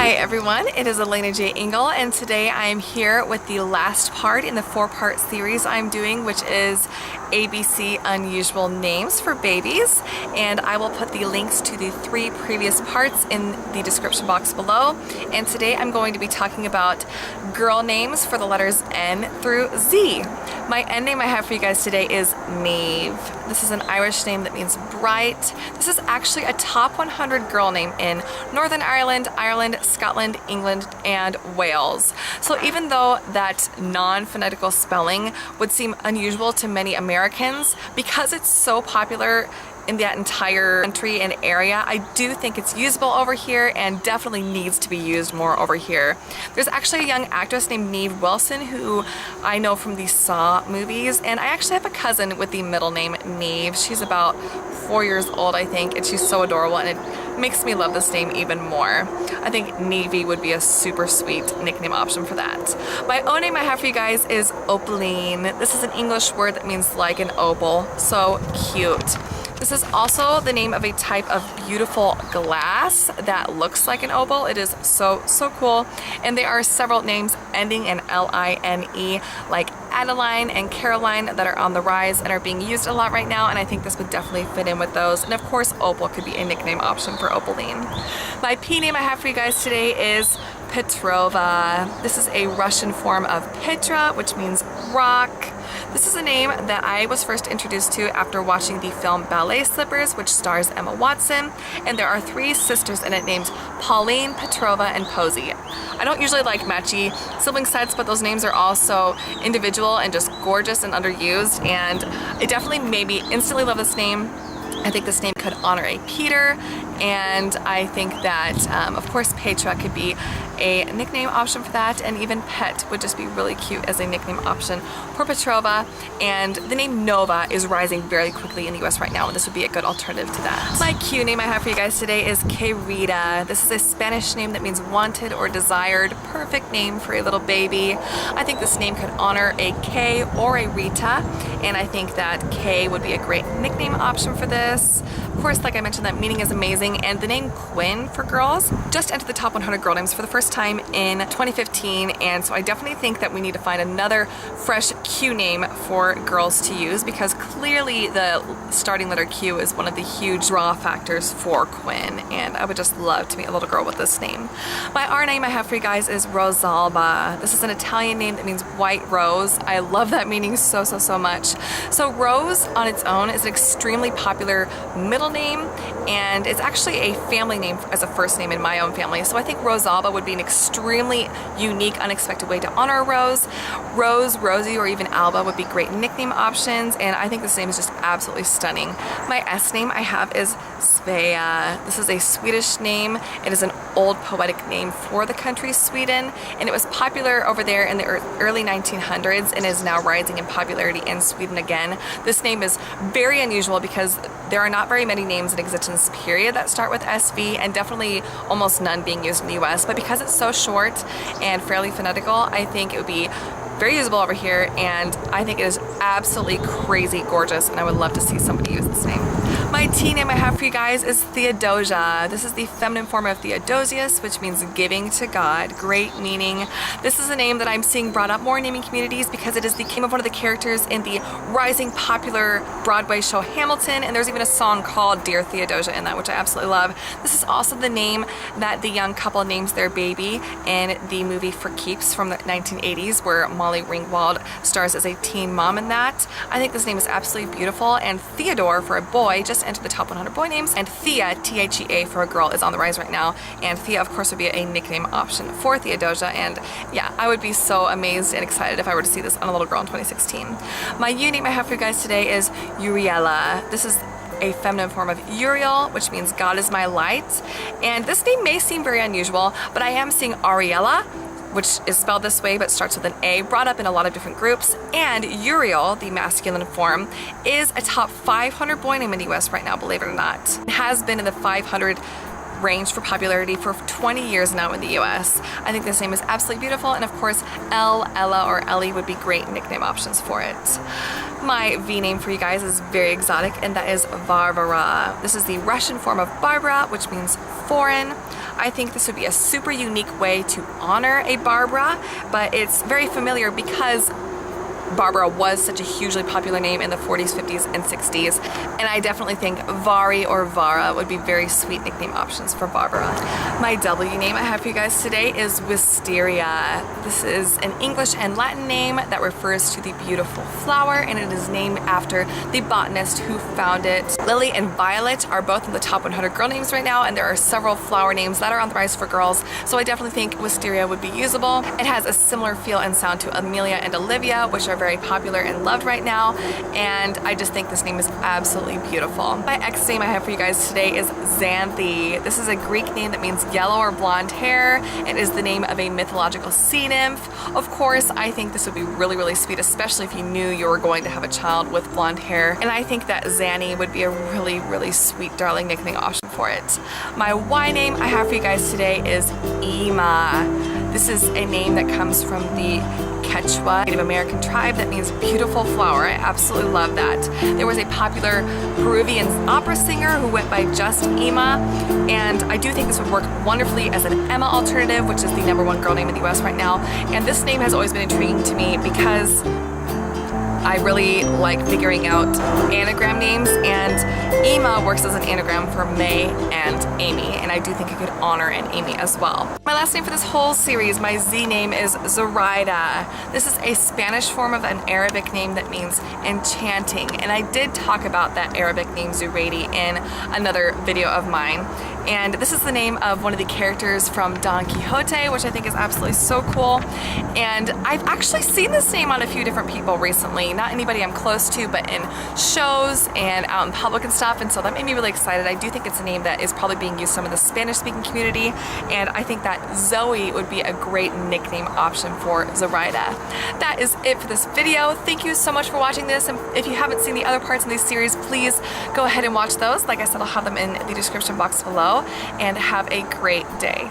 Hi everyone, it is alenajingle, and today I am here with the last part in the 4-part series I'm doing, which is ABC Unusual Names for Babies, and I will put the links to the 3 previous parts in the description box below. And today I'm going to be talking about girl names for the letters N through Z. My N name I have for you guys today is Neve. This is an Irish name that means bright. This is actually a top 100 girl name in Northern Ireland, Ireland, Scotland, England, and Wales. So even though that non-phonetical spelling would seem unusual to many Americans, because it's so popular in that entire country and area, I do think it's usable over here and definitely needs to be used more over here. There's actually a young actress named Neve Wilson who I know from the Saw movies, and I actually have a cousin with the middle name Neve. She's about 4 years old, I think, and she's so adorable, and it makes me love this name even more. I think Neve would be a super sweet nickname option for that. My own name I have for you guys is Opalline. This is an English word that means like an opal. So cute. This is also the name of a type of beautiful glass that looks like an opal. It is so cool. And there are several names ending in L-I-N-E, like Adeline and Caroline, that are on the rise and are being used a lot right now, and I think this would definitely fit in with those. And of course, Opal could be a nickname option for Opalline. My P name I have for you guys today is Petrova. This is a Russian form of Petra, which means rock. This is a name that I was first introduced to after watching the film Ballet Slippers, which stars Emma Watson, and there are 3 sisters in it named Pauline, Petrova, and Posey. I don't usually like matchy sibling sets, but those names are all so individual and just gorgeous and underused, and I definitely maybe instantly love this name. I think this name could honor a Peter, and I think that, of course, Petra could be a nickname option for that, and even Pet would just be really cute as a nickname option for Petrova. And the name Nova is rising very quickly in the US right now, and this would be a good alternative to that. My Q name I have for you guys today is Querida. This is a Spanish name that means wanted or desired. Perfect name for a little baby. I think this name could honor a K or a Rita, and I think that K would be a great nickname option for this. Of course, like I mentioned, that meaning is amazing, and the name Quinn for girls just entered the top 100 girl names for the first time in 2015, and so I definitely think that we need to find another fresh Q name for girls to use, because clearly the starting letter Q is one of the huge draw factors for Quinn, and I would just love to meet a little girl with this name. My R name I have for you guys is Rosalba. This is an Italian name that means white rose. I love that meaning so much. So Rose on its own is an extremely popular middle name, and it's actually a family name as a first name in my own family, so I think Rosalba would be an extremely unique, unexpected way to honor a rose. Rose, Rosie, or even Alba would be great nickname options, and I think this name is just absolutely stunning. My S name I have is Svea. This is a Swedish name. It is an old poetic name for the country Sweden, and it was popular over there in the early 1900s and is now rising in popularity in Sweden again. This name is very unusual because there are not very many names in existence, period, that start with SV, and definitely almost none being used in the US, but because it's so short and fairly phonetical, I think it would be very usable over here, and I think it is absolutely crazy gorgeous, and I would love to see somebody use this name. My T name I have for you guys is Theodosia. This is the feminine form of Theodosius, which means giving to God. Great meaning. This is a name that I'm seeing brought up more in naming communities because it is the name of one of the characters in the rising popular Broadway show Hamilton, and there's even a song called Dear Theodosia in that, which I absolutely love. This is also the name that the young couple names their baby in the movie For Keeps from the 1980s, where Molly Ringwald stars as a teen mom in that. I think this name is absolutely beautiful, and Theodore for a boy just entered the top 100 boy names, and Thea, T-H-E-A, for a girl is on the rise right now, and Thea of course would be a nickname option for Theodosia, and yeah, I would be so amazed and excited if I were to see this on a little girl in 2016. My U name I have for you guys today is Uriella. This is a feminine form of Uriel, which means God is my light, and this name may seem very unusual, but I am seeing Uriella, which is spelled this way but starts with an A, brought up in a lot of different groups, and Uriel, the masculine form, is a top 500 boy name in the US right now, believe it or not. It has been in the 500 range for popularity for 20 years now in the US. I think this name is absolutely beautiful, and of course Ella, or Ellie would be great nickname options for it. My V name for you guys is very exotic, and that is Varvara. This is the Russian form of Barbara, which means foreign. I think this would be a super unique way to honor a Barbara, but it's very familiar because Barbara was such a hugely popular name in the 40s, 50s, and 60s, and I definitely think Vari or Vara would be very sweet nickname options for Barbara. My W name I have for you guys today is Wisteria. This is an English and Latin name that refers to the beautiful flower, and it is named after the botanist who found it. Lily and Violet are both in the top 100 girl names right now, and there are several flower names that are on the rise for girls, so I definitely think Wisteria would be usable. It has a similar feel and sound to Amelia and Olivia, which are very popular and loved right now, and I just think this name is absolutely beautiful. My X name I have for you guys today is Xanthe. This is a Greek name that means yellow or blonde hair. It is the name of a mythological sea nymph. Of course, I think this would be really, really sweet, especially if you knew you were going to have a child with blonde hair, and I think that Xanny would be a really, really sweet, darling nickname option for it. My Y name I have for you guys today is Niamh. This is a name that comes from the Quechua Native American tribe that means beautiful flower. I absolutely love that. There was a popular Peruvian opera singer who went by just Niamh, and I do think this would work wonderfully as an Emma alternative, which is the #1 girl name in the US right now. And this name has always been intriguing to me because I really like figuring out anagram names, and Emma works as an anagram for May and Amy, and I do think I could honor an Amy as well. My last name for this whole series, my Z name is Zoraida. This is a Spanish form of an Arabic name that means enchanting, and I did talk about that Arabic name Zoraida in another video of mine. And this is the name of one of the characters from Don Quixote, which I think is absolutely so cool. And I've actually seen this name on a few different people recently. Not anybody I'm close to, but in shows and out in public and stuff. And so that made me really excited. I do think it's a name that is probably being used some of the Spanish-speaking community. And I think that Zoe would be a great nickname option for Zoraida. That is it for this video. Thank you so much for watching this. And if you haven't seen the other parts in this series, please go ahead and watch those. Like I said, I'll have them in the description box below. And have a great day.